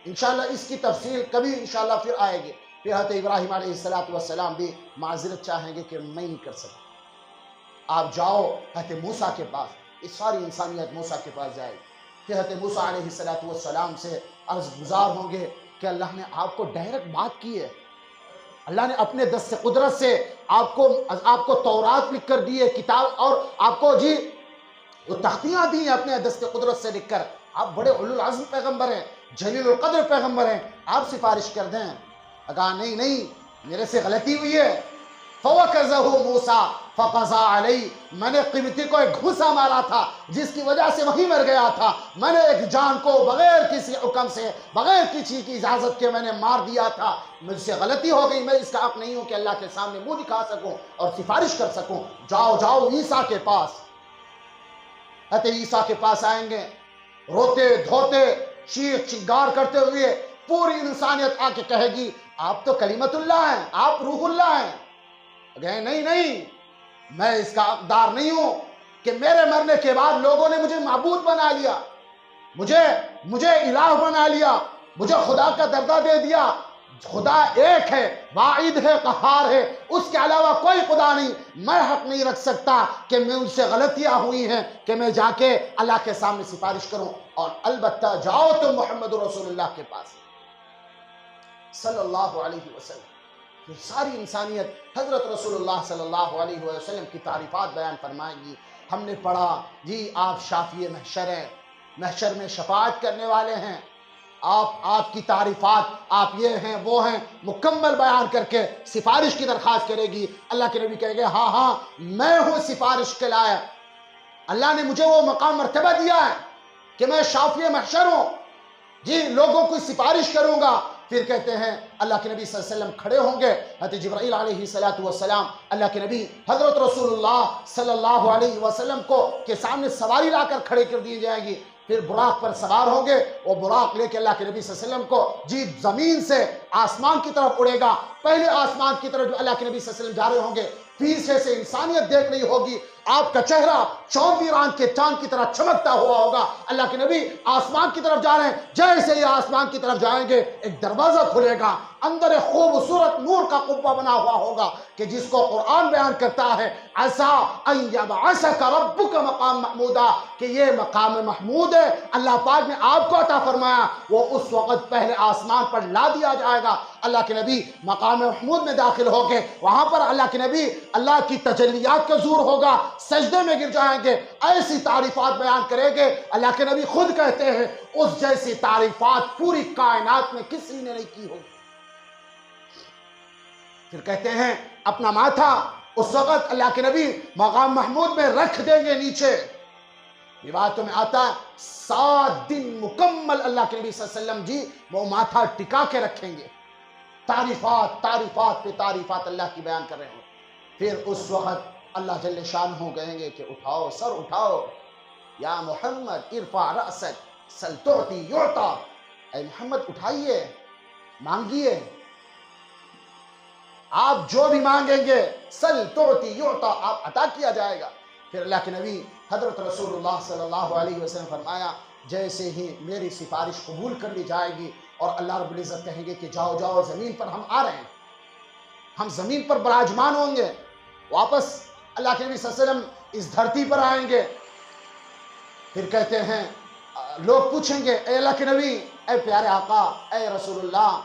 انشاءاللہ اس کی تفصیل کبھی انشاءاللہ پھر آئے گی۔ پھر حضرت ابراہیم علیہ السلام بھی معذرت چاہیں گے کہ میں نہیں کر سکتا، آپ جاؤ حضرت موسیٰ کے پاس، اس ساری انسانیت موسیٰ کے پاس جائے گی۔ پھر حضرت موسیٰ علیہ السلام سے عرض گزار ہوں گے کہ اللہ نے آپ کو ڈائریکٹ بات کی ہے، اللہ نے اپنے دست قدرت سے آپ کو تورات لکھ کر دی ہے کتاب، اور آپ کو جی وہ تختیاں دی ہیں اپنے دست قدرت سے لکھ کر، آپ بڑے اولو العزم پیغمبر ہیں، جلیل القدر پیغمبر ہیں، آپ سفارش کر دیں۔ کہا نہیں نہیں، میرے سے غلطی ہوئی ہے۔ فَوَكَزَهُ مُوسَى فَقَضَى عَلَيْهِ، میں نے قبطی کو ایک گھوسا مارا تھا جس کی وجہ سے وہی مر گیا تھا، میں نے ایک جان کو بغیر کسی حکم سے، بغیر کسی کی اجازت کے میں نے مار دیا تھا، مجھ سے غلطی ہو گئی، میں اس کا حق نہیں ہوں کہ اللہ کے سامنے منہ دکھا سکوں اور سفارش کر سکوں۔ جاؤ جاؤ عیسیٰ کے پاس۔ حضرت عیسیٰ کے پاس آئیں گے، روتے دھوتے چیخ چنگار کرتے ہوئے پوری انسانیت آ کے کہے گی آپ تو کلیمت اللہ ہیں، آپ روح اللہ ہیں۔ کہے نہیں نہیں، میں اس کا حقدار نہیں ہوں کہ میرے مرنے کے بعد لوگوں نے مجھے معبود بنا لیا، مجھے الہ بنا لیا، مجھے خدا کا درجہ دے دیا۔ خدا ایک ہے، واحد ہے، قہار ہے، اس کے علاوہ کوئی خدا نہیں۔ میں حق نہیں رکھ سکتا کہ میں ان سے غلطیاں ہوئی ہیں کہ میں جا کے اللہ کے سامنے سفارش کروں، اور البتہ جاؤ تم محمد رسول اللہ کے پاس صلی اللہ علیہ وسلم۔ یہ ساری انسانیت حضرت رسول اللہ صلی اللہ علیہ وسلم کی تعریفات بیان فرمائیں گی۔ ہم نے پڑھا جی آپ شافی محشر ہیں، محشر میں شفاعت کرنے والے ہیں، آپ کی تعریفات، آپ یہ ہیں وہ ہیں، مکمل بیان کر کے سفارش کی درخواست کرے گی۔ اللہ کے نبی کہے گے ہاں ہاں میں ہوں سفارش کے لائق، اللہ نے مجھے وہ مقام مرتبہ دیا ہے کہ میں شافی محشر ہوں، جی لوگوں کو سفارش کروں گا۔ پھر کہتے ہیں اللہ کے نبی صلی اللہ علیہ وسلم کھڑے ہوں گے، حضرت جبرائیل علیہ السلام اللہ کے نبی حضرت رسول اللہ صلی اللہ علیہ وسلم کو کے سامنے سواری لا کر کھڑے کر دی جائے گی، پھر براق پر سوار ہوں گے، وہ براق لے کے اللہ کے نبی صلی اللہ علیہ وسلم کو جی زمین سے آسمان کی طرف اڑے گا، پہلے آسمان کی طرف جو اللہ کے نبی صلی اللہ علیہ وسلم جا رہے ہوں گے، پیچھے سے انسانیت دیکھ رہی ہوگی، آپ کا چہرہ 24 رات کے چاند کی طرح چمکتا ہوا ہوگا۔ اللہ کے نبی آسمان کی طرف جا رہے ہیں، جیسے ہی آسمان کی طرف جائیں گے ایک دروازہ کھلے گا، اندر ایک خوبصورت نور کا قبہ بنا ہوا ہوگا کہ جس کو قرآن بیان کرتا ہے عَسَىٰ أَن يَبْعَثَكَ رَبُّكَ مقام محمودا، کہ یہ مقام محمود ہے، اللہ پاک نے آپ کو عطا فرمایا، وہ اس وقت پہلے آسمان پر لا دیا جائے گا۔ اللہ کے نبی مقام محمود میں داخل ہو کے وہاں پر اللہ کے نبی اللہ کی تجلیات کا ظہور ہوگا، سجدے میں گر جائیں گے، ایسی تعریفات بیان کریں گے۔ اللہ کے نبی خود کہتے ہیں اس جیسی تعریفات پوری کائنات میں کسی نے نہیں کی ہوگی۔ پھر کہتے ہیں اپنا ماتھا اس وقت اللہ کے نبی مقام محمود میں رکھ دیں گے نیچے۔ روایتوں میں آتا ہے 7 دن مکمل اللہ کے نبی صلی اللہ علیہ وسلم جی وہ ماتھا ٹکا کے رکھیں گے، تعریفات تعریفات پہ تعریفات اللہ کی بیان کر رہے ہیں۔ پھر اس وقت اللہ جل شانہ کہیں گے کہ اٹھاؤ، سر اٹھاؤ، یا محمد ارفع رأسک سل تعطی یعطا، اے محمد اٹھائیے، مانگیے، آپ جو بھی مانگیں گے سل تعطی یعطا، آپ عطا کیا جائے گا۔ پھر اللہ کے نبی حضرت رسول اللہ صلی اللہ علیہ وسلم فرمایا جیسے ہی میری سفارش قبول کر لی جائے گی اور اللہ رب العزت کہیں گے کہ جاؤ جاؤ زمین پر ہم آ رہے ہیں، ہم زمین پر براجمان ہوں گے، واپس اللہ کے نبی صلی اللہ علیہ وسلم اس دھرتی پر آئیں گے۔ پھر کہتے ہیں لوگ پوچھیں گے اے اللہ کے نبی، اے پیارے آقا، اے رسول اللہ،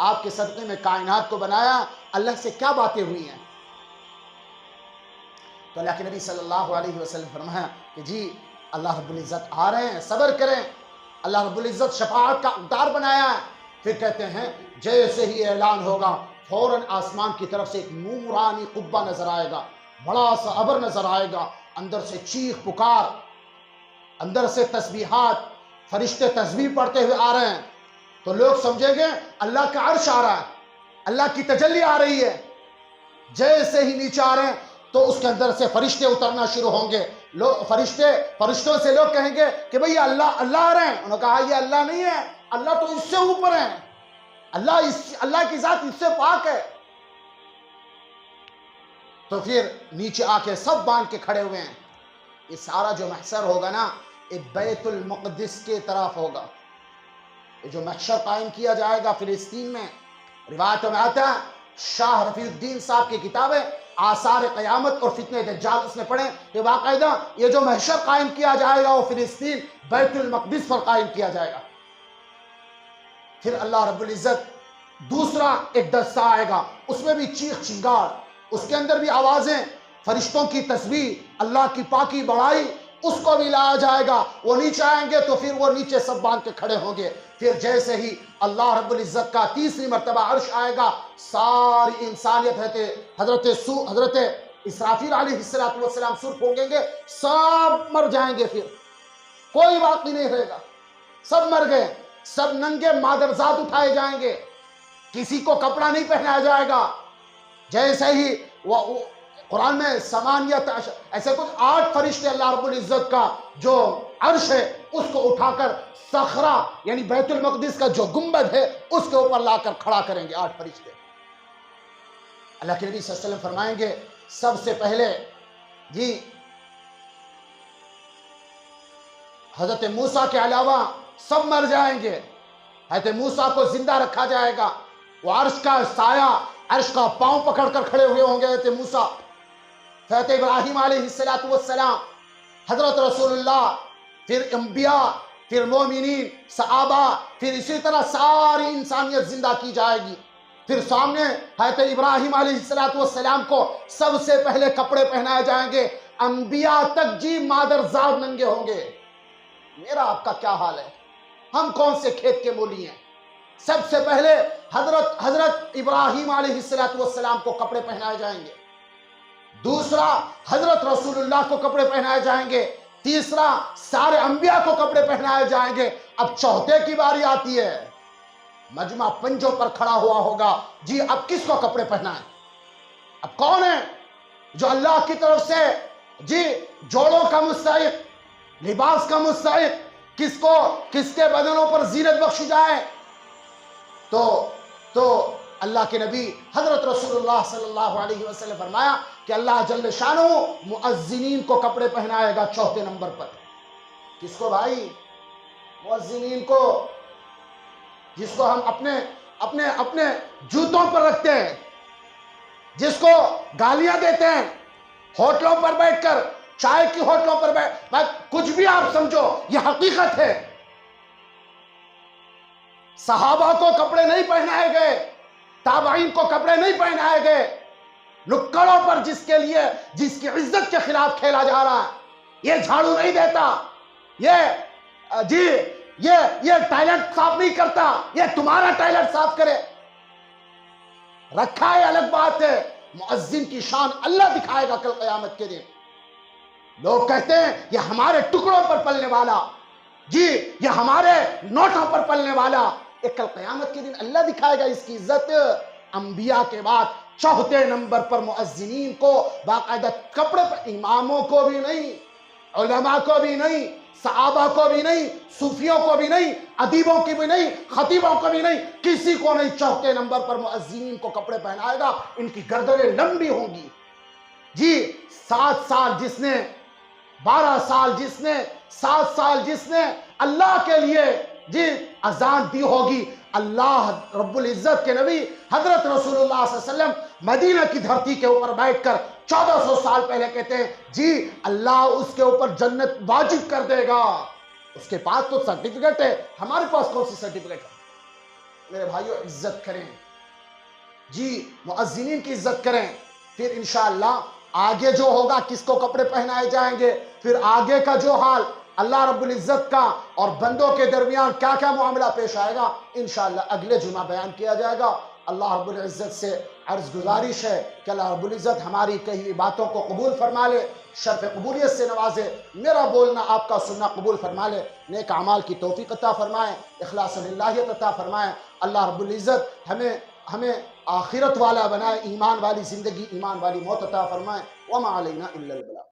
آپ کے صدقے میں کائنات کو بنایا، اللہ سے کیا باتیں ہوئی ہیں؟ تو اللہ کے نبی صلی اللہ علیہ وسلم فرمایا کہ جی اللہ رب العزت آ رہے ہیں، صبر کریں، اللہ رب العزت شفاعت کا اقدار بنایا ہے۔ پھر کہتے ہیں جیسے ہی اعلان ہوگا فوراً آسمان کی طرف سے ایک نورانی قبہ نظر آئے گا، بڑا سا ابر نظر آئے گا، اندر سے چیخ پکار، اندر سے تسبیحات، فرشتے تسبیح پڑھتے ہوئے آ رہے ہیں، تو لوگ سمجھیں گے اللہ کا عرش آ رہا ہے، اللہ کی تجلی آ رہی ہے۔ جیسے ہی نیچے آ رہے ہیں تو اس کے اندر سے فرشتے اترنا شروع ہوں گے، فرشتوں سے لوگ کہیں گے کہ بھئی اللہ آ رہے ہیں، انہوں نے کہا یہ اللہ نہیں ہے، اللہ تو اس سے اوپر ہے، اللہ کی ذات اس سے پاک ہے۔ تو پھر نیچے آ کے سب باندھ کے کھڑے ہوئے ہیں، یہ سارا جو محشر ہوگا نا یہ بیت المقدس کے طرف ہوگا، یہ جو محشر قائم کیا جائے گا فلسطین میں۔ روایتوں میں آتا ہے شاہ رفیع الدین صاحب کی کتاب ہے آثار قیامت اور فتنہ دجال، اس میں پڑھیں کہ باقاعدہ یہ جو محشر قائم کیا جائے گا وہ فلسطین بیت المقدس پر قائم کیا جائے گا۔ پھر اللہ رب العزت دوسرا ایک دستہ آئے گا، اس میں بھی چیخ چنگار، اس کے اندر بھی آوازیں، فرشتوں کی تسبیح، اللہ کی پاکی بڑائی، اس کو بھی لایا جائے گا۔ وہ نیچے آئیں گے تو پھر وہ نیچے سب باندھ کے کھڑے ہوں گے۔ پھر جیسے ہی اللہ رب العزت کا تیسری مرتبہ عرش آئے گا، ساری انسانیت حضرت اسرافیل علیہ السلام سر پھونکیں گے، سب مر جائیں گے، پھر کوئی باقی نہیں رہے گا، سب مر گئے، سب ننگے مادرزاد اٹھائے جائیں گے، کسی کو کپڑا نہیں پہنایا جائے گا۔ جیسے ہی قرآن میں سمانیت ایسے کچھ 8 فرشتے اللہ رب العزت کا جو عرش ہے اس کو اٹھا کر صخرہ یعنی بیت المقدس کا جو گنبد ہے اس کے اوپر لا کر کھڑا کریں گے 8 فرشتے۔ اللہ کے نبی صلی اللہ علیہ وسلم فرمائیں گے سب سے پہلے جی حضرت موسیٰ کے علاوہ سب مر جائیں گے، حضرت موسیٰ کو زندہ رکھا جائے گا، وہ عرش کا سایہ، عرش کا پاؤں پکڑ کر کھڑے ہوئے ہوں گے حضرت موسیٰ، حضرت ابراہیم علیہ السلام، حضرت رسول اللہ، پھر انبیاء، پھر مومنین، صحابہ، پھر اسی طرح ساری انسانیت زندہ کی جائے گی۔ پھر سامنے حضرت ابراہیم علیہ السلام کو سب سے پہلے کپڑے پہنائے جائیں گے، انبیاء تک جی مادرزاد ننگے ہوں گے۔ میرا آپ کا کیا حال ہے؟ ہم کون سے کھیت کے مولی ہیں؟ سب سے پہلے حضرت ابراہیم علیہ السلام کو کپڑے پہنائے جائیں گے، دوسرا حضرت رسول اللہ کو کپڑے پہنائے جائیں گے، تیسرا سارے انبیاء کو کپڑے پہنائے جائیں گے۔ اب چوتھے کی باری آتی ہے، مجمع پنجوں پر کھڑا ہوا ہوگا، جی اب کس کو کپڑے پہنائیں؟ اب کون ہے جو اللہ کی طرف سے جی جوڑوں کا مستحق، لباس کا مستحق، کس کے بدنوں پر زینت بخشی جائے؟ تو اللہ کے نبی حضرت رسول اللہ صلی اللہ علیہ وسلم فرمایا کہ اللہ جل شانہ مؤذنین کو کپڑے پہنائے گا چوتھے نمبر پر. کس کو بھائی؟ مؤذنین کو، جس کو ہم اپنے جوتوں پر رکھتے ہیں، جس کو گالیاں دیتے ہیں ہوٹلوں پر بیٹھ کر، چائے کی ہوٹلوں پر بیٹھ، کچھ بھی آپ سمجھو، یہ حقیقت ہے. صحابہ کو کپڑے نہیں پہنائے گئے، تابعین کو کپڑے نہیں پہنائے گئے. نکڑوں پر جس کی عزت کے خلاف کھیلا جا رہا ہے، یہ جھاڑو نہیں دیتا، یہ ٹائلٹ صاف نہیں کرتا، یہ تمہارا ٹائلٹ صاف کرے. رکھا ہے الگ بات ہے، مؤذن کی شان اللہ دکھائے گا کل قیامت کے دن. لوگ کہتے ہیں یہ ہمارے ٹکڑوں پر پلنے والا، جی یہ ہمارے نوٹوں پر پلنے والا، ایک کل قیامت کے دن اللہ دکھائے گا اس کی عزت. انبیاء کے بعد چوتھے نمبر پر مؤذنین کو باقاعدہ کپڑے پر، اماموں کو بھی نہیں، علماء کو بھی نہیں، صحابہ کو بھی نہیں، صوفیوں کو بھی نہیں، ادیبوں کی بھی نہیں، خطیبوں کو بھی نہیں، کسی کو نہیں. چوتھے نمبر پر مؤذنین کو کپڑے پہنائے گا، ان کی گردنیں لمبی ہوں گی. جی 7 سال جس نے، 12 سال جس نے، 7 سال جس نے اللہ کے لیے جی اذان دی ہوگی، اللہ رب العزت کے نبی حضرت رسول اللہ صلی اللہ علیہ وسلم مدینہ کی دھرتی کے اوپر بیٹھ کر 1400 سال پہلے کہتے ہیں جی اللہ اس کے اوپر جنت واجب کر دے گا. اس کے پاس تو سرٹیفکیٹ ہے، ہمارے پاس کون سی سرٹیفکیٹ ہے؟ میرے بھائیو عزت کریں، جی مؤذنین کی عزت کریں. پھر انشاءاللہ آگے جو ہوگا، کس کو کپڑے پہنائے جائیں گے، پھر آگے کا جو حال اللہ رب العزت کا اور بندوں کے درمیان کیا کیا معاملہ پیش آئے گا، انشاءاللہ اگلے جمعہ بیان کیا جائے گا. اللہ رب العزت سے عرض گزارش ہے کہ اللہ رب العزت ہماری کہی ہوئی باتوں کو قبول فرما لے، شرف قبولیت سے نوازے، میرا بولنا آپ کا سننا قبول فرما لے، نیک اعمال کی توفیق عطا فرمائے، اخلاص للہیت عطا فرمائے. اللہ رب العزت ہمیں آخرت والا بنائے، ایمان والی زندگی، ایمان والی موت عطا فرمائے. وما علینا الا البلاغ.